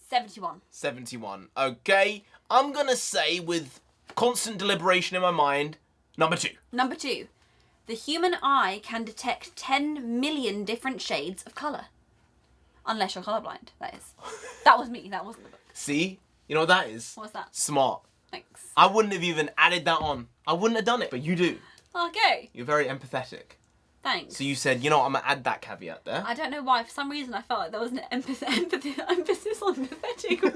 71. 71. Okay. I'm going to say, with constant deliberation in my mind, number 2. Number 2. The human eye can detect 10 million different shades of colour. Unless you're colourblind, that is. That was me, that wasn't the book. See? You know what that is? What's that? Smart. Thanks. I wouldn't have even added that on. I wouldn't have done it, but you do. Okay. You're very empathetic. Thanks. So you said, you know what, I'm going to add that caveat there. I don't know why. For some reason, I felt like there was an emphasis on pathetic. Hey,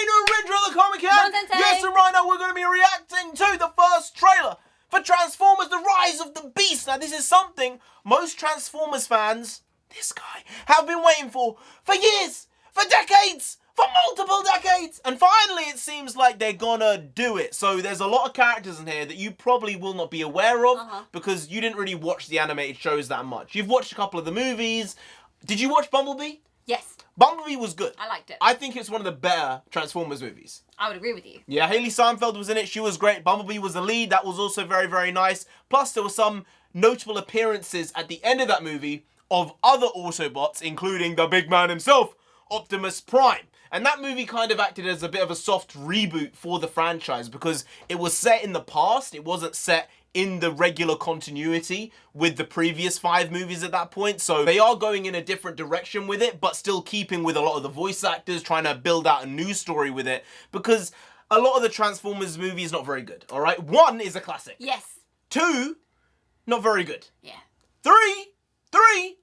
NarendraTheComic here! NONSENSEI! Yes, and right now we're going to be reacting to the first trailer for Transformers: The Rise of the Beast. Now, this is something most Transformers fans, this guy, have been waiting for years, for decades, for multiple decades. And finally, it seems like they're gonna do it. So there's a lot of characters in here that you probably will not be aware of because you didn't really watch the animated shows that much. You've watched a couple of the movies. Did you watch Bumblebee? Yes. Bumblebee was good. I liked it. I think it's one of the better Transformers movies. I would agree with you. Yeah, Haley Steinfeld was in it. She was great. Bumblebee was the lead. That was also very, very nice. Plus, there were some notable appearances at the end of that movie of other Autobots, including the big man himself, Optimus Prime. And that movie kind of acted as a bit of a soft reboot for the franchise because it was set in the past. It wasn't set in the regular continuity with the previous 5 movies at that point. So they are going in a different direction with it, but still keeping with a lot of the voice actors, trying to build out a new story with it, because a lot of the Transformers movie is not very good, all right? 1 is a classic. Yes. 2, not very good. Yeah. 3,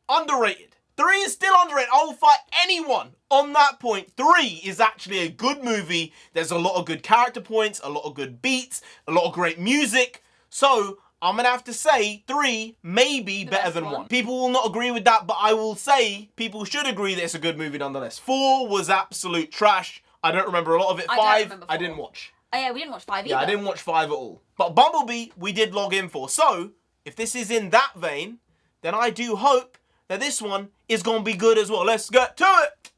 underrated. 3 is still underrated. I will fight anyone on that point. 3 is actually a good movie. There's a lot of good character points, a lot of good beats, a lot of great music. So I'm going to have to say 3 may be better than 1. People will not agree with that, but I will say people should agree that it's a good movie nonetheless. 4 was absolute trash. I don't remember a lot of it. 5, I didn't watch. Oh yeah, we didn't watch 5 either. Yeah, I didn't watch 5 at all. But Bumblebee, we did log in for. So if this is in that vein, then I do hope that this one is going to be good as well. Let's get to it.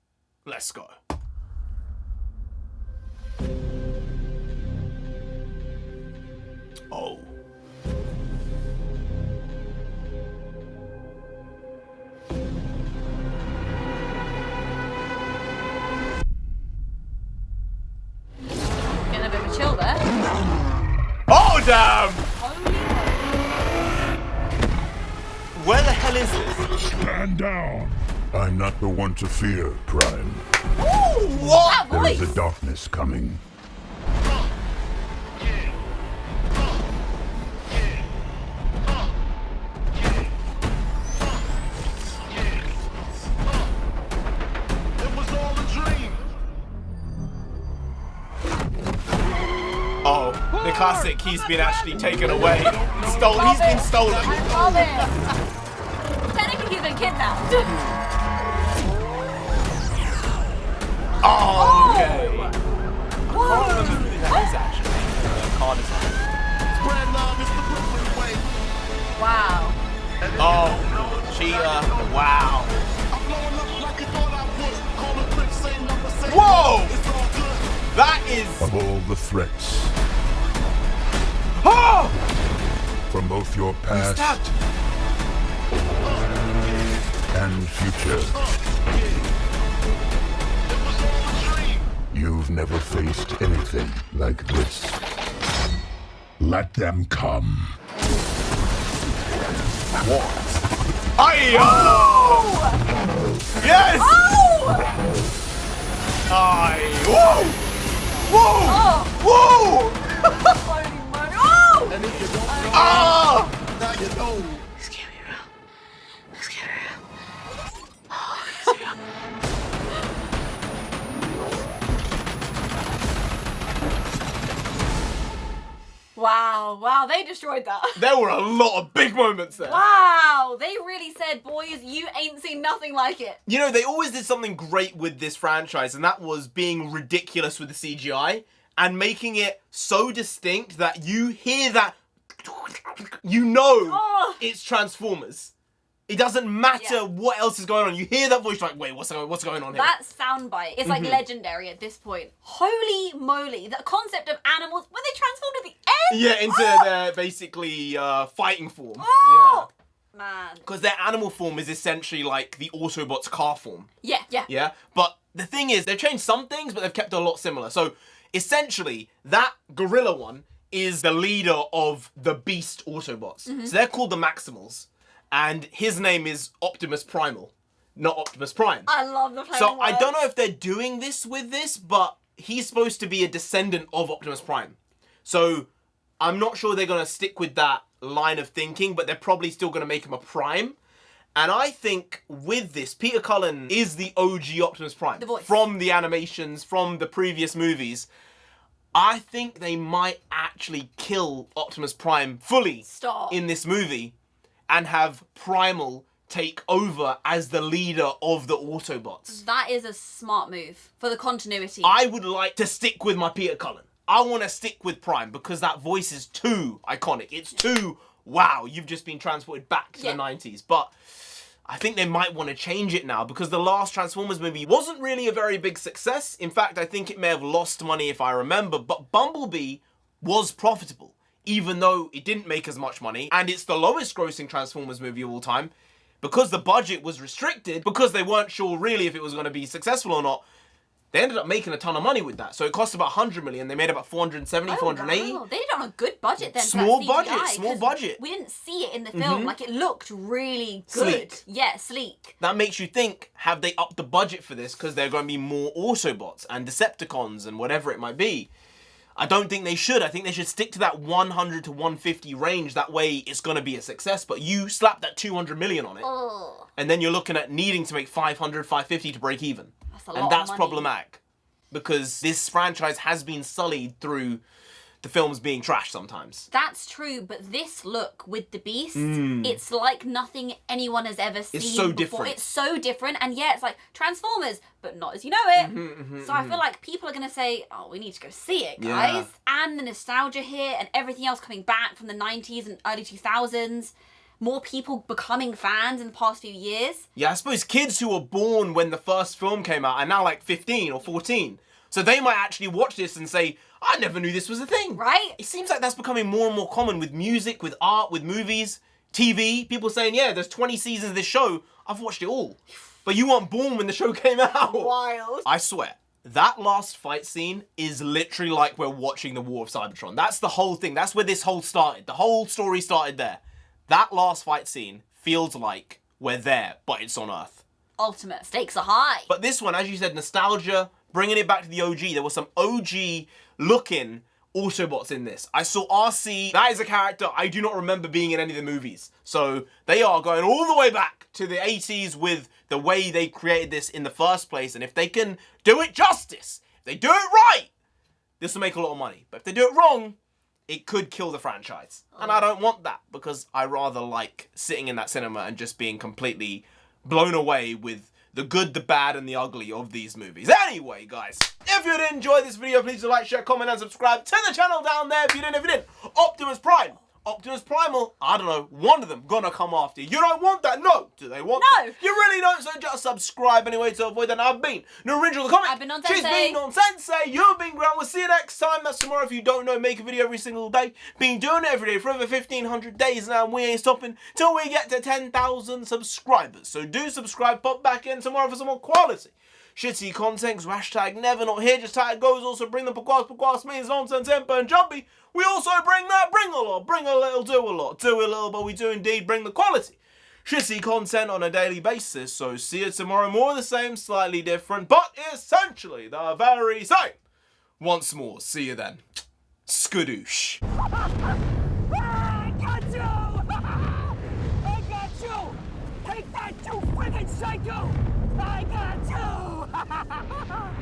Let's go. Oh. Getting a bit of a chill there. Oh, damn! Holy Where the hell is this? Stand down. I'm not the one to fear, Prime. Ooh, what? There is a darkness coming. Oh, the classic, he's been actually taken away. Stolen, he's been stolen. I love it. Technically he's been kidnapped. Oh, okay. Whoa. I can't remember who that is actually. Card design. Wow. Oh, Cheetah, wow. Whoa! That is... Of all the threats, Oh! from both your past Stabbed. and future, you've never faced anything like this. Let them come. What? Aye! Yes! Oh! Aye! Whoa! Whoa! Oh. Whoa! Holy moly. Oh! And if you don't know, Ah! now you know. Let's get me real. Let's get me real. Wow, wow, they destroyed that. There were a lot of big moments there. Wow, they really said, boys, you ain't seen nothing like it. You know, they always did something great with this franchise, and that was being ridiculous with the CGI and making it so distinct that you hear that, you know it's Transformers. It doesn't matter what else is going on. You hear that voice, like, wait, what's going on here? That soundbite is like legendary at this point. Holy moly, the concept of animals, when they transformed at the end. Yeah, into their basically fighting form. Oh! Man. Because their animal form is essentially like the Autobots' car form. Yeah. Yeah? But the thing is, they've changed some things, but they've kept it a lot similar. So essentially, that gorilla one is the leader of the Beast Autobots. So they're called the Maximals. And his name is Optimus Primal, not Optimus Prime. I love the play So on I words. don't know if they're doing this with this, but he's supposed to be a descendant of Optimus Prime. So I'm not sure they're going to stick with that line of thinking, but they're probably still going to make him a Prime. And I think with this, Peter Cullen is the OG Optimus Prime. The voice. From the animations, from the previous movies. I think they might actually kill Optimus Prime fully Stop. in this movie and have Primal take over as the leader of the Autobots. That is a smart move for the continuity. I would like to stick with my Peter Cullen. I want to stick with Prime because that voice is too iconic. It's too, wow, you've just been transported back to the 90s. But I think they might want to change it now because the last Transformers movie wasn't really a very big success. In fact, I think it may have lost money if I remember, but Bumblebee was profitable, even though it didn't make as much money. And it's the lowest grossing Transformers movie of all time because the budget was restricted, because they weren't sure really if it was going to be successful or not. They ended up making a ton of money with that. So it cost about 100 million. They made about 470, 480. Wow. They did it on a good budget then. Small for that CGI, budget, small 'cause budget. We didn't see it in the film. Like, it looked really good. Sleek. Yeah, sleek. That makes you think, have they upped the budget for this because there are going to be more Autobots and Decepticons and whatever it might be? I don't think they should. I think they should stick to that 100 to 150 range. That way it's going to be a success. But you slap that 200 million on it. Ugh. And then you're looking at needing to make 500, 550 to break even. That's a lot And of that's money. problematic. Because this franchise has been sullied through the films being trash sometimes. That's true, but this look with the Beast, it's like nothing anyone has ever seen so before. different. It's so different, and yeah, it's like Transformers, but not as you know it. So I feel like people are going to say, oh, we need to go see it, guys. Yeah. And the nostalgia here and everything else coming back from the 90s and early 2000s. More people becoming fans in the past few years. Yeah, I suppose kids who were born when the first film came out are now like 15 or 14. So they might actually watch this and say, I never knew this was a thing. Right? It seems like that's becoming more and more common with music, with art, with movies, TV. People saying, yeah, there's 20 seasons of this show. I've watched it all. But you weren't born when the show came out. Wild. I swear, that last fight scene is literally like we're watching the War of Cybertron. That's the whole thing. That's where this whole started. The whole story started there. That last fight scene feels like we're there, but it's on Earth. Ultimate. Stakes are high. But this one, as you said, nostalgia, bringing it back to the OG. There were some OG-looking Autobots in this. I saw RC. That is a character I do not remember being in any of the movies. So they are going all the way back to the 80s with the way they created this in the first place. And if they can do it justice, if they do it right, this will make a lot of money. But if they do it wrong, it could kill the franchise. And I don't want that because I rather like sitting in that cinema and just being completely blown away with the good, the bad, and the ugly of these movies. Anyway, guys, if you did enjoy this video, please do like, share, comment, and subscribe to the channel down there if you didn't. Optimus Prime. Optimus Primal, I don't know, one of them gonna come after you. You don't want that? No. Do they want No. that? You really don't, so just subscribe anyway to avoid that. I've been NarendraTheComic. I've been NONSENSEI. She's been NONSENSEI. You've been Grant. We'll see you next time. That's tomorrow. If you don't know, make a video every single day. Been doing it every day for over 1,500 days now, and we ain't stopping till we get to 10,000 subscribers. So do subscribe, pop back in tomorrow for some more quality shitty content. Hashtag never not here, just how it goes. Also bring the Pugwas means nonsense, Emperor and Jumpy. We also bring that, bring a lot, bring a little, do a lot. Do a little, but we do indeed bring the quality shitty content on a daily basis. So see you tomorrow, more of the same, slightly different, but essentially the very same. Once more, see you then. Skadoosh. I got you! I got you! Take that, you friggin' psycho! I got you!